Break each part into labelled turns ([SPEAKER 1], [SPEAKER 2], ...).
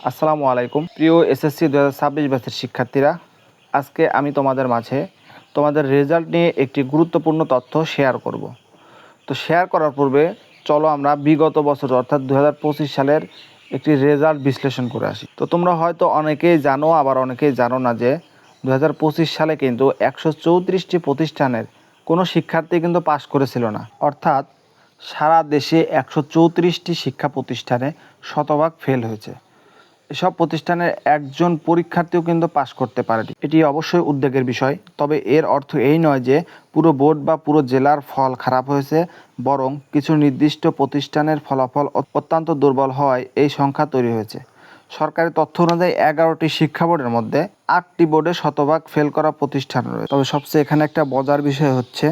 [SPEAKER 1] আসসালামু আলাইকুম প্রিয় এসএসসি 2026 ব্যাচের শিক্ষার্থীরা, আজকে আমি তোমাদের মাঝে তোমাদের রেজাল্ট নিয়ে একটি গুরুত্বপূর্ণ তথ্য শেয়ার করব। তো শেয়ার করার পূর্বে চলো আমরা বিগত বছর অর্থাৎ 2025 সালের একটি রেজাল্ট বিশ্লেষণ করে আসি। তো তোমরা হয়তো অনেকেই জানো, আবার অনেকেই জানো না যে 2025 সালে কিন্তু 134টি প্রতিষ্ঠানের কোনো শিক্ষার্থী কিন্তু পাশ করেছিল না। অর্থাৎ সারা দেশে 134টি শিক্ষা প্রতিষ্ঠানে শতভাগ ফেল হয়েছে। এসব প্রতিষ্ঠানের একজন পরীক্ষার্থীও কিন্তু পাশ করতে পারেনি। এটি অবশ্যই উদ্বেগের বিষয়। তবে এর অর্থ এই নয় যে পুরো বোর্ড বা পুরো জেলার ফল খারাপ হয়েছে, বরং কিছু নির্দিষ্ট প্রতিষ্ঠানের ফলাফল অত্যন্ত দুর্বল হওয়ায় এই সংখ্যা তৈরি হয়েছে। সরকারি তথ্য অনুযায়ী 11টি শিক্ষা বোর্ডের মধ্যে 8টি বোর্ডে শতভাগ ফেল করা প্রতিষ্ঠান রয়েছে। তবে সবচেয়ে এখানে একটা মজার বিষয় হচ্ছে,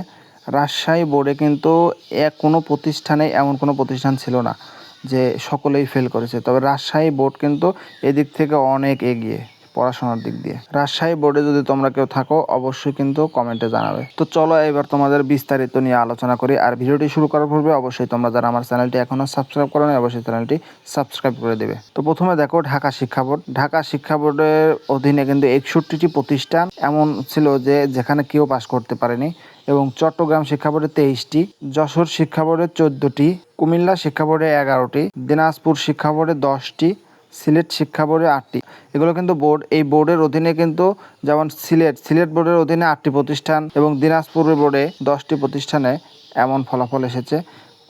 [SPEAKER 1] রাজশাহী বোর্ডে কিন্তু কোনো প্রতিষ্ঠানে এমন কোনো প্রতিষ্ঠান ছিল না যে সকলেই ফেল করেছে। তবে রাজশাহী বোর্ড কিন্তু এদিক থেকে অনেক এগিয়ে পড়াশোনার দিক দিয়ে। রাজশাহী বোর্ডে যদি তোমরা কেউ থাকো অবশ্যই কিন্তু কমেন্টে জানাবে। তো চলো এবার তোমাদের বিস্তারিত নিয়ে আলোচনা করি। আর ভিডিওটি শুরু করার পূর্বে অবশ্যই তোমরা যারা আমার চ্যানেলটি এখনও সাবস্ক্রাইব করো না, অবশ্যই চ্যানেলটি সাবস্ক্রাইব করে দেবে। তো প্রথমে দেখো ঢাকা শিক্ষা বোর্ড। ঢাকা শিক্ষা বোর্ডের অধীনে কিন্তু 61টি প্রতিষ্ঠান এমন ছিল যে যেখানে কেউ পাশ করতে পারেনি, এবং চট্টগ্রাম শিক্ষা বোর্ডে 23টি, যশোর শিক্ষা বোর্ডে 14টি, কুমিল্লা শিক্ষা বোর্ডে 11টি, দিনাজপুর শিক্ষা বোর্ডে 10টি, সিলেট শিক্ষা বোর্ডে 8টি। এগুলো কিন্তু বোর্ড। এই বোর্ডের অধীনে কিন্তু যেমন সিলেট বোর্ডের অধীনে 8টি প্রতিষ্ঠান এবং দিনাজপুর বোর্ডে 10টি প্রতিষ্ঠানে এমন ফলাফল এসেছে।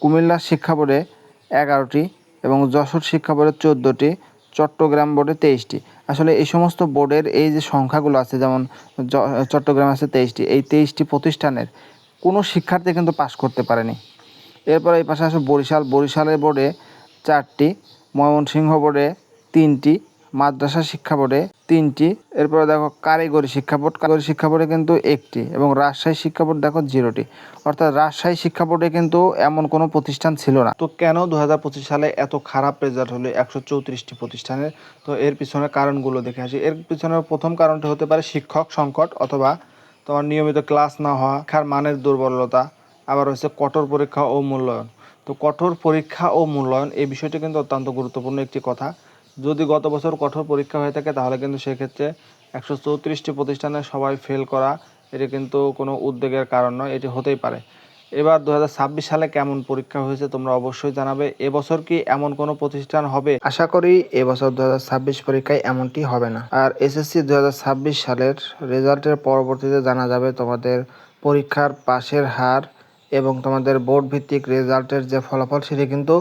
[SPEAKER 1] কুমিল্লা শিক্ষা বোর্ডে 11টি এবং যশোর শিক্ষা বোর্ডে 14টি, চট্টগ্রাম বোর্ডে 23টি। আসলে এই সমস্ত বোর্ডের এই যে সংখ্যাগুলো আছে, যেমন চট্টগ্রাম আছে 23টি, এই 23টি প্রতিষ্ঠানের কোনো শিক্ষার্থী কিন্তু পাশ করতে পারেনি। এরপর এই পাশে আসে বরিশালের বোর্ডে 4টি, ময়মনসিংহ বোর্ডে 3টি, মাদ্রাসা শিক্ষা বোর্ডে 3টি। এরপরে দেখো কারিগরি শিক্ষা বোর্ডে কিন্তু 1টি, এবং রাজশাহী শিক্ষা বোর্ড দেখো 0টি। অর্থাৎ রাজশাহী শিক্ষা বোর্ডে কিন্তু এমন কোনো প্রতিষ্ঠান ছিল না। তো কেন 2025 সালে এত খারাপ রেজাল্ট হলো 134টি প্রতিষ্ঠানের? তো এর পিছনে কারণগুলো দেখে আসি। এর পিছনে প্রথম কারণটি হতে পারে শিক্ষক সংকট, অথবা তোমার নিয়মিত ক্লাস না হওয়া, শিক্ষার মানের দুর্বলতা। আবার হচ্ছে কঠোর পরীক্ষা ও মূল্যায়ন। তো কঠোর পরীক্ষা ও মূল্যায়ন এই বিষয়টি কিন্তু অত্যন্ত গুরুত্বপূর্ণ একটি কথা। যদি গত বছর কঠোর পরীক্ষা হয়ে থাকে তাহলে কিন্তু সেক্ষেত্রে 134টি প্রতিষ্ঠানে সবাই ফেল করা এটি কিন্তু কোনো উদ্বেগের কারণ নয়, এটি হতেই পারে। এবার 2026 সালে কেমন পরীক্ষা হয়েছে তোমরা অবশ্যই জানাবে। এবছর কি এমন কোনো প্রতিষ্ঠান হবে? আশা করি এবছর 2026 পরীক্ষায় এমনটি হবে না। আর এসএসসি 2026 সালের রেজাল্টের পরবর্তীতে জানা যাবে তোমাদের পরীক্ষার পাশের হার এবং তোমাদের বোর্ড ভিত্তিক রেজাল্টের যে ফলাফল, সেটি কিন্তু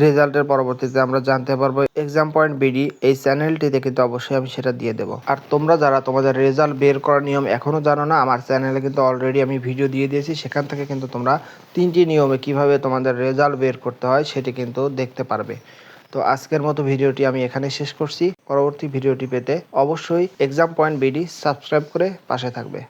[SPEAKER 1] রেজাল্টের পরবর্তীতে আমরা জানতে পারবো। এক্সাম পয়েন্ট বিডি এই চ্যানেলটিতে কিন্তু অবশ্যই আমি সেটা দিয়ে দেবো। আর তোমরা যারা তোমাদের রেজাল্ট বের করার নিয়ম এখনও জানো না, আমার চ্যানেলে কিন্তু অলরেডি আমি ভিডিও দিয়ে দিয়েছি। সেখান থেকে কিন্তু তোমরা 3টি নিয়মে কিভাবে তোমাদের রেজাল্ট বের করতে হয় সেটি কিন্তু দেখতে পারবে। তো আজকের মতো ভিডিওটি আমি এখানে শেষ করছি। পরবর্তী ভিডিওটি পেতে অবশ্যই এক্সাম পয়েন্ট বিডি সাবস্ক্রাইব করে পাশে থাকবে।